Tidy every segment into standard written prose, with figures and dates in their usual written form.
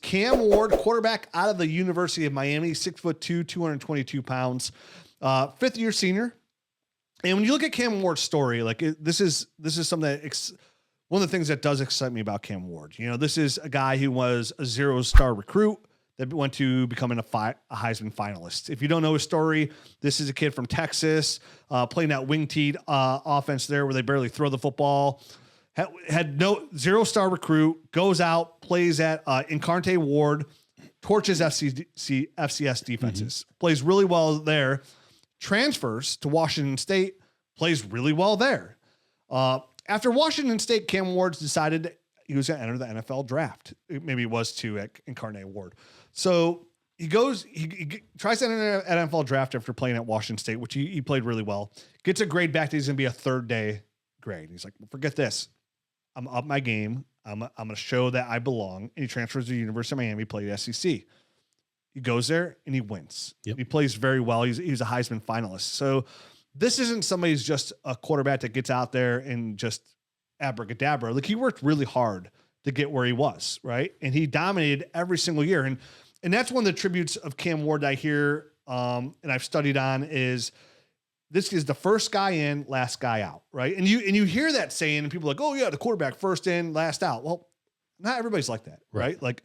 Cam Ward, quarterback out of the University of Miami, 6'2", 222 pounds, fifth-year senior. And when you look at Cam Ward's story, like this is something that one of the things that does excite me about Cam Ward. You know, this is a guy who was a 0-star recruit that went to becoming a Heisman finalist. If you don't know his story, this is a kid from Texas, playing that wing tee offense there where they barely throw the football. Had no 0-star recruit, goes out, plays at Incarnate Ward, torches FCS defenses, plays really well there, transfers to Washington State, plays really well there. After Washington State, Cam Ward decided he was going to enter the NFL draft. Maybe it was to at Incarnate Ward. So he tries to enter the NFL draft after playing at Washington State, which he played really well. Gets a grade back that he's going to be a third-day grade. He's like, well, forget this. I'm up my game. I'm going to show that I belong. And he transfers to the University of Miami, played SEC. He goes there and he wins. Yep. He plays very well. He's a Heisman finalist. So this isn't somebody who's just a quarterback that gets out there and just abracadabra. Like, he worked really hard to get where he was, right? And he dominated every single year. And that's one of the tributes of Cam Ward that I hear and I've studied on is this is the first guy in, last guy out, right? And you hear that saying, and people are like, oh yeah, the quarterback first in, last out. Well, not everybody's like that, right? Like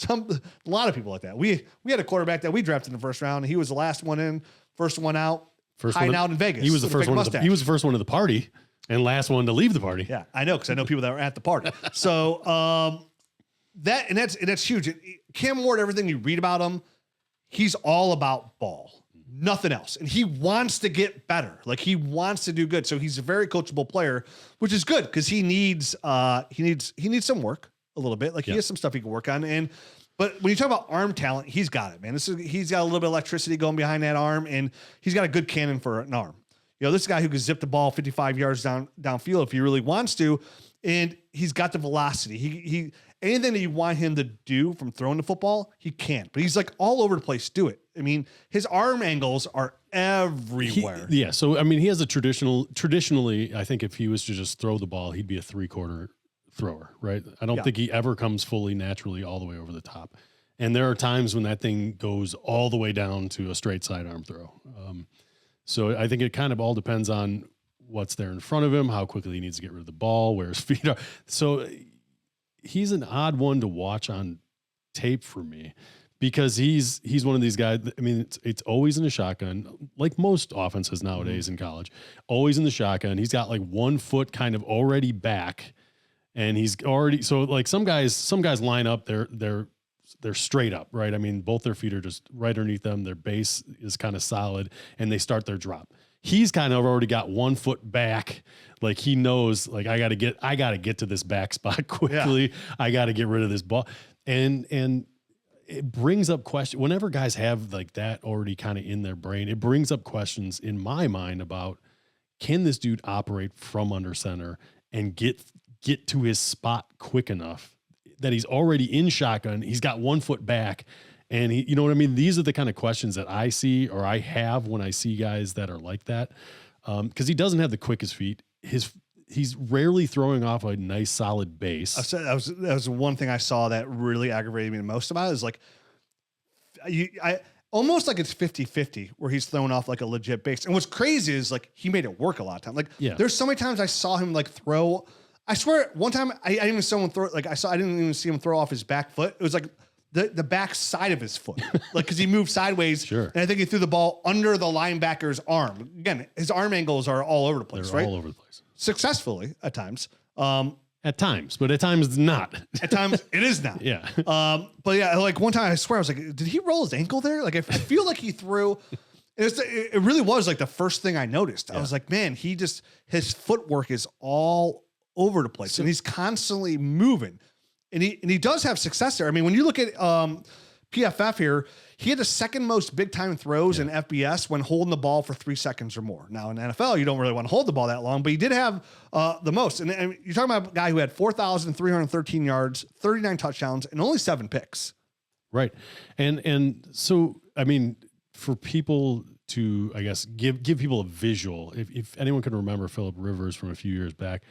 a lot of people like that. We had a quarterback that we drafted in the first round, and he was the last one in, first one out, hiding out in Vegas. He was the first one. He was the first one to the party, and last one to leave the party. Yeah, I know, because I know people that were at the party. So that's huge. Cam Ward, everything you read about him, he's all about ball, nothing else, and he wants to get better. Like, he wants to do good. So he's a very coachable player, which is good because he needs some work a little bit. Like, he has some stuff he can work on. But when you talk about arm talent, he's got it, man. He's got a little bit of electricity going behind that arm, and he's got a good cannon for an arm. You know, this guy who can zip the ball 55 yards downfield if he really wants to, and he's got the velocity. He anything that you want him to do from throwing the football, he can't. But he's like all over the place to do it. I mean, his arm angles are everywhere. So I mean, he has a traditionally, I think if he was to just throw the ball, he'd be a 3/4 thrower, right? I don't think he ever comes fully naturally all the way over the top. And there are times when that thing goes all the way down to a straight sidearm throw. So I think it kind of all depends on what's there in front of him, how quickly he needs to get rid of the ball, where his feet are. So he's an odd one to watch on tape for me because he's one of these guys. I mean, it's always in the shotgun, like most offenses nowadays in college, always in the shotgun. He's got like 1 foot kind of already back, and he's already, so like some guys line up, they're straight up, right? I mean, both their feet are just right underneath them. Their base is kind of solid, and they start their drop. He's kind of already got 1 foot back. Like, he knows, like, I got to get to this back spot quickly. Yeah. I got to get rid of this ball. And it brings up questions whenever guys have like that already kind of in their brain. It brings up questions in my mind about, can this dude operate from under center and get to his spot quick enough that he's already in shotgun? He's got 1 foot back. And he, you know what I mean? These are the kind of questions that I see, or I have when I see guys that are like that. Cause he doesn't have the quickest feet. He's rarely throwing off a nice solid base. That was one thing I saw that really aggravated me the most about it, is like, I almost like it's 50-50 where he's throwing off like a legit base. And what's crazy is like, he made it work a lot of times. Like, there's so many times I saw him like throw. I swear one time I didn't even see someone throw, like I didn't even see him throw off his back foot. It was like the back side of his foot, like, cause he moved sideways. Sure. And I think he threw the ball under the linebacker's arm. Again, his arm angles are all over the place, right? All over the place. Successfully at times. At times, but at times not. At times it is not. Yeah. But yeah, like one time I swear I was like, did he roll his ankle there? Like, I feel like he threw. It really was like the first thing I noticed. I was like, man, his footwork is all over the place, and he's constantly moving, and he does have success there. I mean, when you look at PFF here, he had the second most big time throws in FBS when holding the ball for 3 seconds or more. Now in NFL, you don't really want to hold the ball that long, but he did have the most. And you're talking about a guy who had 4,313 yards, 39 touchdowns, and only 7 picks. Right. And so, I mean, for people to, I guess, give people a visual, if anyone can remember Phillip Rivers from a few years back,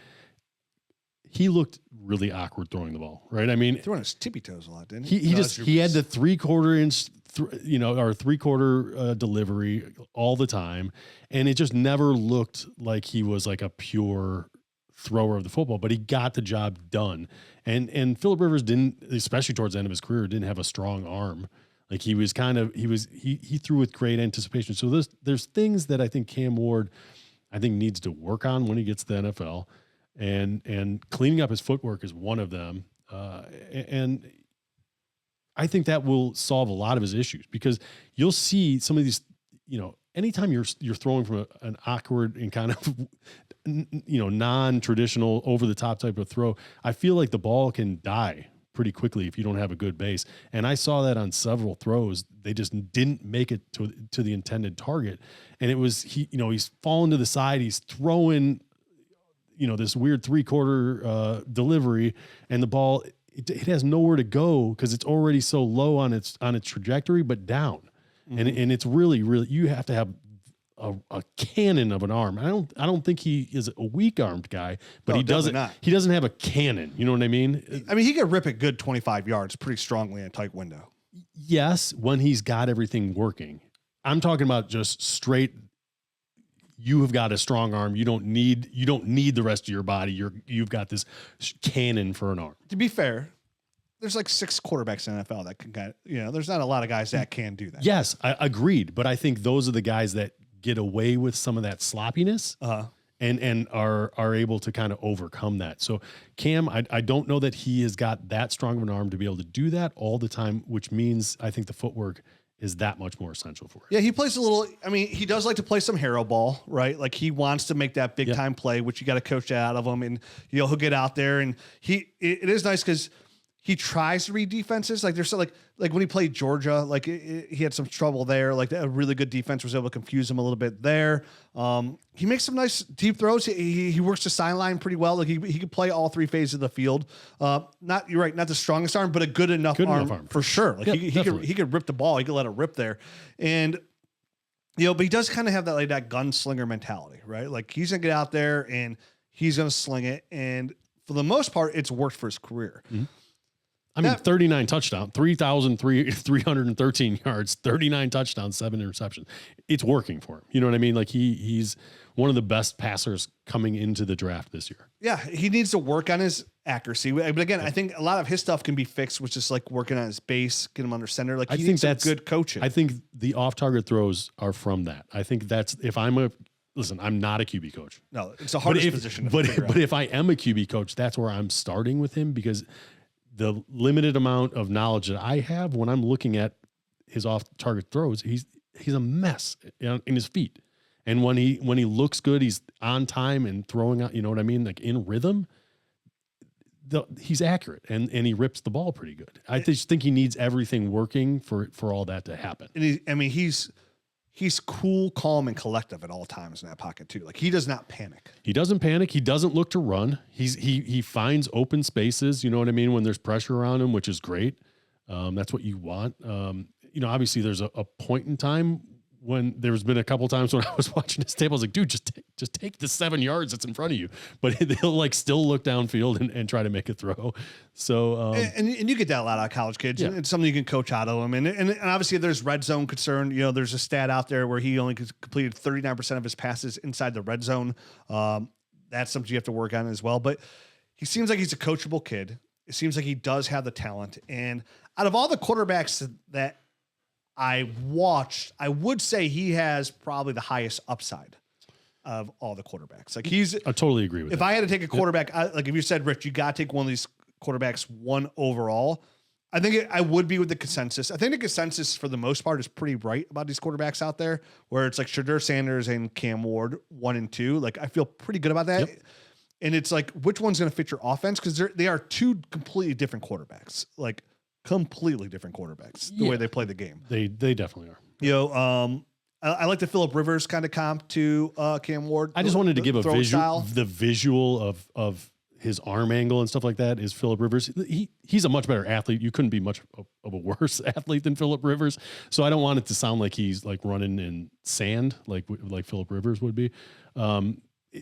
he looked really awkward throwing the ball, right? I mean, throwing his tippy toes a lot, didn't he? He had the 3/4 inch, or 3/4 delivery all the time, and it just never looked like he was like a pure thrower of the football, but he got the job done. And Phillip Rivers didn't, especially towards the end of his career, didn't have a strong arm. Like he threw with great anticipation. So there's things that I think Cam Ward, needs to work on when he gets to the NFL, and cleaning up his footwork is one of them. And I think that will solve a lot of his issues, because you'll see some of these, anytime you're throwing from an awkward and kind of, non-traditional over the top type of throw, I feel like the ball can die pretty quickly if you don't have a good base. And I saw that on several throws. They just didn't make it to the intended target. And it was, he's falling to the side. He's throwing, this weird 3/4 delivery, and the ball, it has nowhere to go because it's already so low on its trajectory, but down. Mm-hmm. And it's really, really, you have to have a cannon of an arm. I don't think he is a weak armed guy, but he doesn't have a cannon. You know what I mean? I mean, he could rip it good 25 yards pretty strongly in a tight window. Yes, when he's got everything working. I'm talking about just straight. You have got a strong arm. You don't need the rest of your body. You've got this cannon for an arm. To be fair, there's like 6 quarterbacks in the NFL that can there's not a lot of guys that can do that. Yes, I agreed. But I think those are the guys that get away with some of that sloppiness and are able to kind of overcome that. So Cam, I don't know that he has got that strong of an arm to be able to do that all the time, which means I think the footwork is that much more essential for him. Yeah, he plays he does like to play some hero ball, right? Like he wants to make that big time play, which you got to coach that out of him. And he'll get out there, and it is nice because he tries to read defenses. Like there's like when he played Georgia, like he had some trouble there. Like a really good defense was able to confuse him a little bit there. He makes some nice deep throws. He works the sideline pretty well. Like he could play all 3 phases of the field. You're right, not the strongest arm, but a good enough arm for sure. Like he could rip the ball. He could let it rip there, and but he does kind of have that gunslinger mentality, right? Like he's gonna get out there and he's gonna sling it, and for the most part, it's worked for his career. Mm-hmm. 39 touchdowns, 3,313 yards, 39 touchdowns, 7 interceptions. It's working for him. You know what I mean? Like he's one of the best passers coming into the draft this year. Yeah, he needs to work on his accuracy. But again, I think a lot of his stuff can be fixed with just like working on his base, get him under center. Like I think that's good coaching. I think the off-target throws are from that. I think that's I'm not a QB coach. No, it's the hardest position. But if I am a QB coach, that's where I'm starting with him, because the limited amount of knowledge that I have when I'm looking at his off-target throws, he's a mess in his feet. And when he looks good, he's on time and throwing out, you know what I mean? Like in rhythm, he's accurate and he rips the ball pretty good. I just think he needs everything working for all that to happen. And he's cool, calm, and collective at all times in that pocket too. Like he does not panic. He doesn't panic. He doesn't look to run. He finds open spaces. You know what I mean? When there's pressure around him, which is great. That's what you want. Obviously there's a point in time when there's been a couple times when I was watching his tape, I was like, dude, just take the 7 yards that's in front of you. But he'll still look downfield and try to make a throw. So, and you get that a lot out of college kids. Yeah. It's something you can coach out of them. And obviously there's red zone concern. There's a stat out there where he only completed 39% of his passes inside the red zone. That's something you have to work on as well. But he seems like he's a coachable kid. It seems like he does have the talent. And out of all the quarterbacks that I watched, I would say he has probably the highest upside of all the quarterbacks. Like I totally agree with that. If I had to take a quarterback, like if you said, Rich, you got to take one of these quarterbacks 1 overall, I think I would be with the consensus. I think the consensus for the most part is pretty right about these quarterbacks out there, where it's like Shadur Sanders and Cam Ward 1 and 2. Like I feel pretty good about that. Yep. And it's like, which one's going to fit your offense? Because they are 2 completely different quarterbacks. Like completely different quarterbacks, the way they play the game. They definitely are. I like the Phillip Rivers kind of comp to Cam Ward. I just wanted to give a visual, the visual of his arm angle and stuff like that is Phillip Rivers. He's a much better athlete. You couldn't be much of a worse athlete than Phillip Rivers. So I don't want it to sound like he's like running in sand, like Phillip Rivers would be.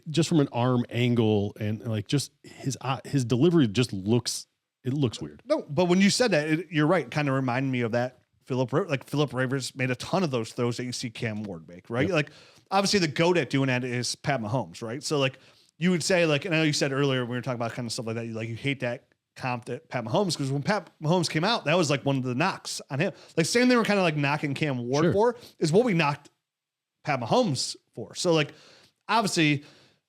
just from an arm angle and like just his delivery just looks weird. No, but when you said that, you're right. Kind of reminded me of that. Philip Rivers made a ton of those throws that you see Cam Ward make, right? Yep. Like obviously the GOAT at doing that is Pat Mahomes, right? So like you would say like, and I know you said earlier when we were talking about kind of stuff like that, you hate that comp that Pat Mahomes, because when Pat Mahomes came out, that was like one of the knocks on him. Like same they were kind of like knocking Cam Ward for is what we knocked Pat Mahomes for. So like obviously,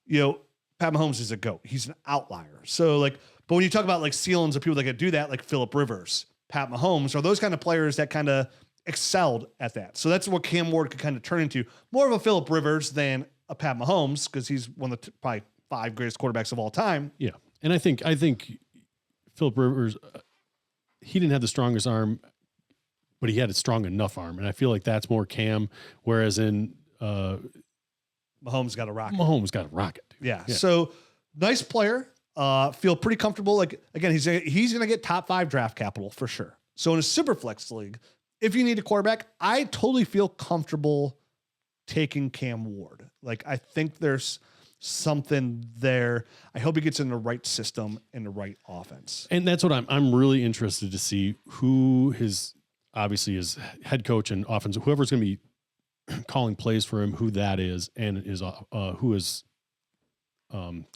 Pat Mahomes is a GOAT. He's an outlier. So like, but when you talk about like ceilings of people that could do that, like Philip Rivers, Pat Mahomes, are those kind of players that kind of excelled at that. So that's what Cam Ward could kind of turn into, more of a Philip Rivers than a Pat Mahomes, because he's one of the probably 5 greatest quarterbacks of all time. Yeah. And I think Philip Rivers, he didn't have the strongest arm, but he had a strong enough arm. And I feel like that's more Cam, whereas in Mahomes got a rocket. Dude. Yeah. So nice player. Feel pretty comfortable. Like again, he's going to get top 5 draft capital for sure. So in a super flex league, if you need a quarterback, I totally feel comfortable taking Cam Ward. Like I think there's something there. I hope he gets in the right system and the right offense. And that's what I'm really interested to see who obviously his head coach and offense, whoever's going to be calling plays for him, who that is, and who his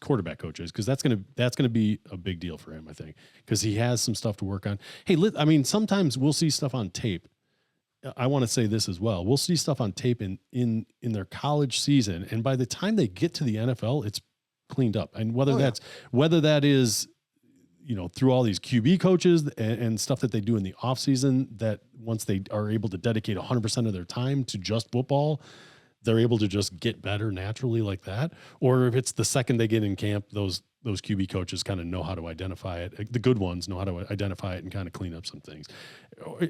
quarterback coach is, because that's gonna be a big deal for him, I think, because he has some stuff to work on. Hey, I mean, sometimes we'll see stuff on tape. I want to say this as well. We'll see stuff on tape in their college season, and by the time they get to the NFL, it's cleaned up. And whether that is through all these QB coaches and stuff that they do in the offseason, that once they are able to dedicate 100% of their time to just football, they're able to just get better naturally like that. Or if it's the second they get in camp, those QB coaches kind of know how to identify it. The good ones know how to identify it and kind of clean up some things,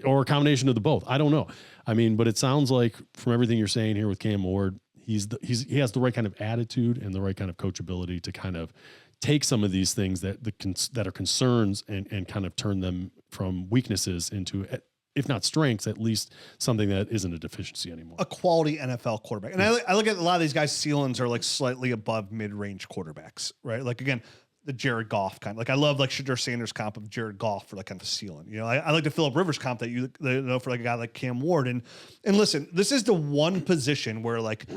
or a combination of the both. I don't know. I mean, but it sounds like from everything you're saying here with Cam Ward, he has the right kind of attitude and the right kind of coachability to kind of take some of these things that are concerns and kind of turn them from weaknesses into, if not strengths, at least something that isn't a deficiency anymore. A quality NFL quarterback. And I look at a lot of these guys' ceilings are like slightly above mid-range quarterbacks, right? Like again, the Jared Goff kind. Like I love like Shedeur Sanders comp of Jared Goff for like kind of ceiling. I like the Philip Rivers comp that you know for like a guy like Cam Ward. And listen, this is the one position where like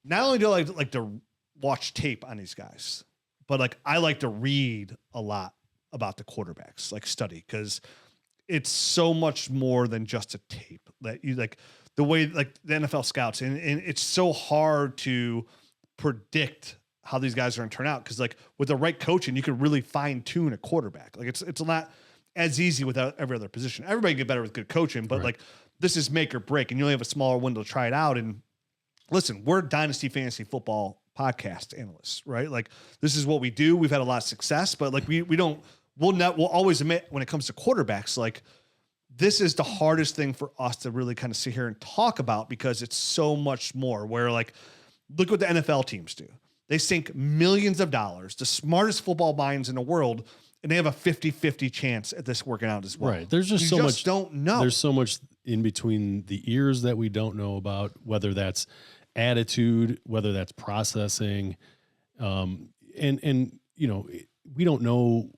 not only do I like to watch tape on these guys, but like I like to read a lot about the quarterbacks, like study, because it's so much more than just a tape that you like the way like the NFL scouts and it's so hard to predict how these guys are going to turn out. Cause like with the right coaching, you can really fine tune a quarterback. Like it's not as easy without every other position. Everybody can get better with good coaching, but like this is make or break and you only have a smaller window to try it out. And listen, we're Dynasty Fantasy Football podcast analysts, right? Like this is what we do. We've had a lot of success, but like we'll always admit when it comes to quarterbacks, like this is the hardest thing for us to really kind of sit here and talk about because it's so much more where like, look what the NFL teams do. They sink millions of dollars, the smartest football minds in the world, and they have a 50-50 chance at this working out as well. Right. There's just much don't know. There's so much in between the ears that we don't know about, whether that's attitude, whether that's processing. And we don't know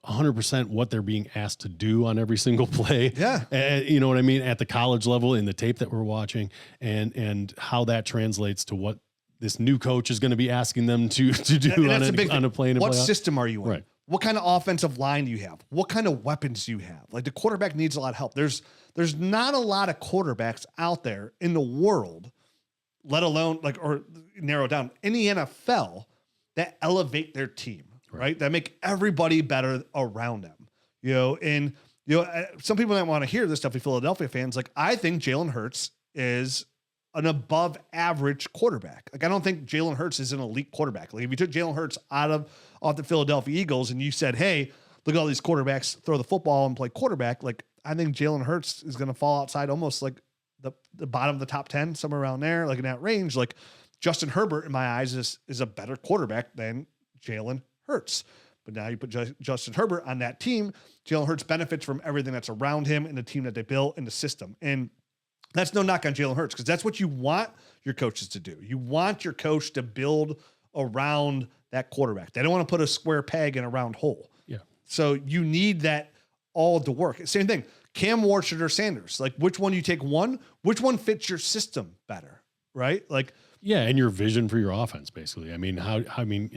100% what they're being asked to do on every single play. Yeah. You know what I mean? At the college level in the tape that we're watching and how that translates to what this new coach is going to be asking them to do on a play. What system are you in? Right. What kind of offensive line do you have? What kind of weapons do you have? Like the quarterback needs a lot of help. There's not a lot of quarterbacks out there in the world, let alone or narrow down in the NFL that elevate their team. Right. That make everybody better around them, and some people might want to hear this stuff. Philadelphia fans, like I think Jalen Hurts is an above average quarterback. Like I don't think Jalen Hurts is an elite quarterback. Like if you took Jalen Hurts off the Philadelphia Eagles and you said, hey, look at all these quarterbacks throw the football and play quarterback. Like I think Jalen Hurts is going to fall outside almost like the bottom of the top 10, somewhere around there, like in that range. Like Justin Herbert in my eyes is a better quarterback than Jalen Hurts. But now you put Justin Herbert on that team, Jalen Hurts benefits from everything that's around him and the team that they built and the system. And that's no knock on Jalen Hurts because that's what you want your coaches to do. You want your coach to build around that quarterback. They don't want to put a square peg in a round hole. Yeah. So you need that all to work. Same thing. Cam Ward or Sanders, like which one you take one, which one fits your system better, right? Like, yeah, and your vision for your offense, basically. I mean,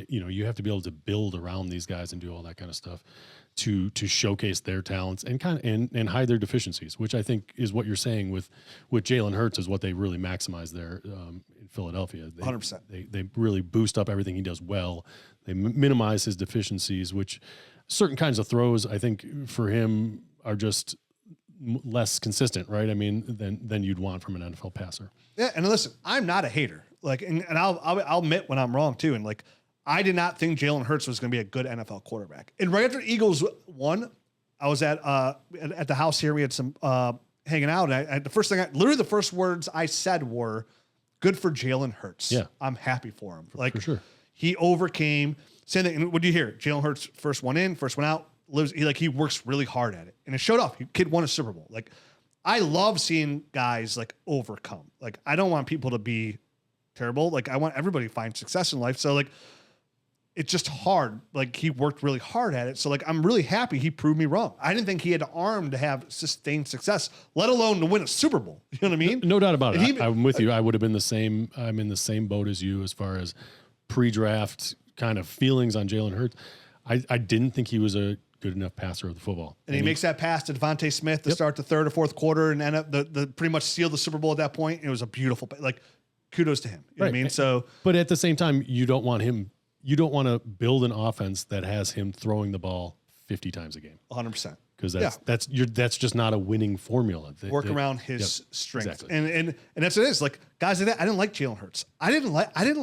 you have to be able to build around these guys and do all that kind of stuff to showcase their talents and and hide their deficiencies, which I think is what you're saying with Jalen Hurts is what they really maximize there in Philadelphia. 100%. They really boost up everything he does well. They minimize his deficiencies, which certain kinds of throws I think for him are just less consistent, right? I mean, than you'd want from an NFL passer. Yeah, and listen, I'm not a hater. Like, and I'll admit when I'm wrong too. And like, I did not think Jalen Hurts was going to be a good NFL quarterback. And right after Eagles won, I was at the house here. We had some hanging out. And the first words I said were, "Good for Jalen Hurts." Yeah, I'm happy for him. Like, for sure, he overcame. Same thing. And what do you hear? Jalen Hurts, first one in, first one out. He works really hard at it, and it showed off. Kid won a Super Bowl. Like, I love seeing guys like overcome. Like, I don't want people to be terrible. Like, I want everybody to find success in life. So like, it's just hard. Like, he worked really hard at it. So like, I'm really happy he proved me wrong. I didn't think he had the arm to have sustained success, let alone to win a Super Bowl. You know what I mean? No doubt about it. I'm with you. I would have been the same. I'm in the same boat as you as far as pre-draft kind of feelings on Jalen Hurts. I didn't think he was a good enough passer of the football. And he makes that pass to Devontae Smith to start the third or fourth quarter and end up the pretty much seal the Super Bowl at that point. It was a beautiful, like, kudos to him. You know what I mean? So, but at the same time, you don't want to build an offense that has him throwing the ball 50 times a game. 100%. Because that's just not a winning formula. Work around his strength. Exactly. And that's what it is. Like, guys like that, I didn't like Jalen Hurts. I didn't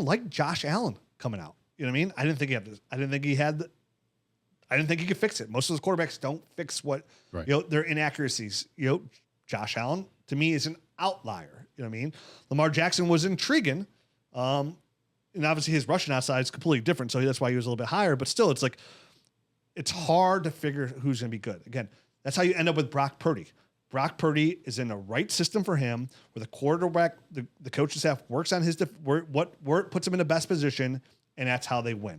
like Josh Allen coming out. You know what I mean? I didn't think he could fix it. Most of those quarterbacks don't fix what, their inaccuracies. Josh Allen, to me, is an outlier. You know what I mean? Lamar Jackson was intriguing. And obviously his rushing outside is completely different. So that's why he was a little bit higher. But still, it's like, it's hard to figure who's going to be good. Again, that's how you end up with Brock Purdy. Brock Purdy is in the right system for him, where the quarterback, the coaching staff works on his where it puts him in the best position, and that's how they win.